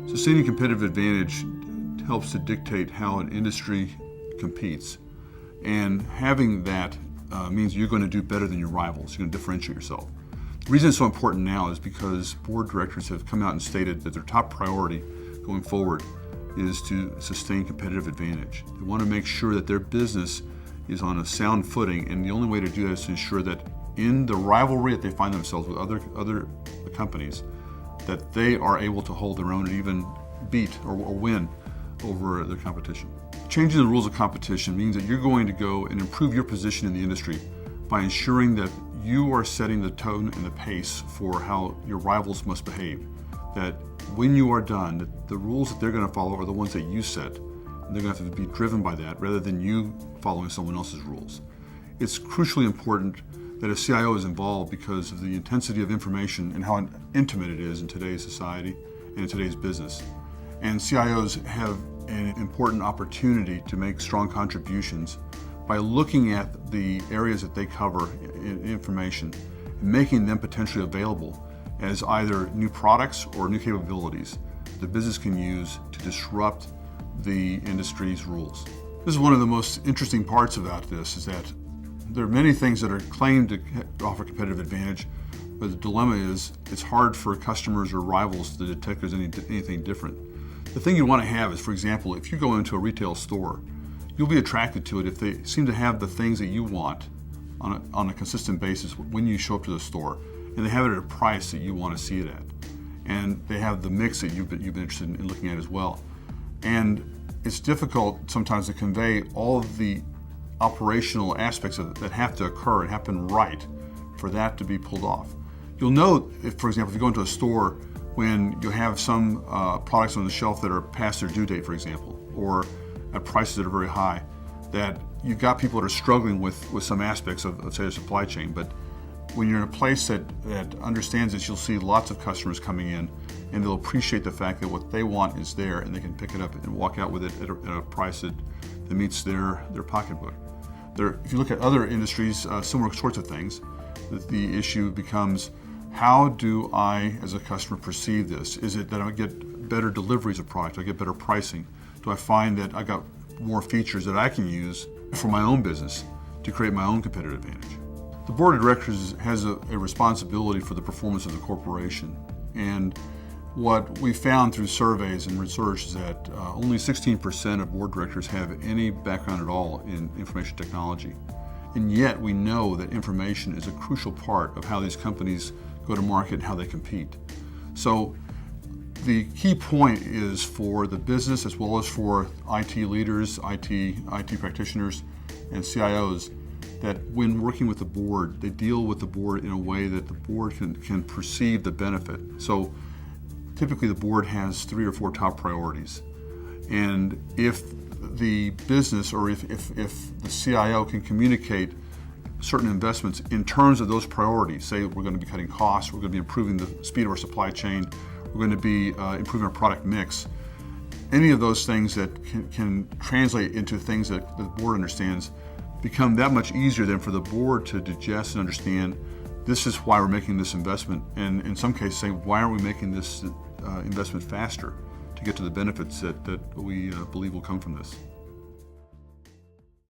Sustaining competitive advantage helps to dictate how an industry competes. And having that means you're going to do better than your rivals. You're going to differentiate yourself. The reason it's so important now is because board directors have come out and stated that their top priority going forward is to sustain competitive advantage. They want to make sure that their business is on a sound footing, and the only way to do that is to ensure that in the rivalry that they find themselves with other companies, that they are able to hold their own and even beat or win over their competition. Changing the rules of competition means that you're going to go and improve your position in the industry by ensuring that you are setting the tone and the pace for how your rivals must behave. That when you are done, that the rules that they're going to follow are the ones that you set, and they're going to have to be driven by that rather than you following someone else's rules. It's crucially important that a CIO is involved because of the intensity of information and how intimate it is in today's society and in today's business. And CIOs have an important opportunity to make strong contributions by looking at the areas that they cover in information and making them potentially available as either new products or new capabilities the business can use to disrupt the industry's rules. This is one of the most interesting parts about this, is that there are many things that are claimed to offer competitive advantage, but the dilemma is it's hard for customers or rivals to detect there's anything different. The thing you want to have is, for example, if you go into a retail store, you'll be attracted to it if they seem to have the things that you want on a consistent basis when you show up to the store, and they have it at a price that you want to see it at. And they have the mix that you've been interested in looking at as well. And it's difficult sometimes to convey all of the operational aspects of it that have to occur and happen right for that to be pulled off. You'll know, if, for example, if you go into a store when you have some products on the shelf that are past their due date, for example, or at prices that are very high, that you've got people that are struggling with some aspects of, let's say, the supply chain. But when you're in a place that understands this, you'll see lots of customers coming in, and they'll appreciate the fact that what they want is there, and they can pick it up and walk out with it at a price that meets their pocketbook. If you look at other industries, similar sorts of things, the issue becomes, how do I, as a customer, perceive this? Is it that I get better deliveries of product? Do I get better pricing? Do I find that I got more features that I can use for my own business to create my own competitive advantage? The board of directors has a responsibility for the performance of the corporation. And what we found through surveys and research is that only 16% of board directors have any background at all in information technology. And yet we know that information is a crucial part of how these companies go to market and how they compete. So the key point is for the business, as well as for IT leaders, IT practitioners, and CIOs, that when working with the board, they deal with the board in a way that the board can perceive the benefit. So typically the board has 3 or 4 top priorities. And if the business, or if the CIO can communicate certain investments in terms of those priorities, say we're going to be cutting costs, we're going to be improving the speed of our supply chain, we're going to be improving our product mix, any of those things that can translate into things that the board understands become that much easier then for the board to digest and understand, this is why we're making this investment, and in some cases say, why aren't we making this investment faster to get to the benefits that we believe will come from this.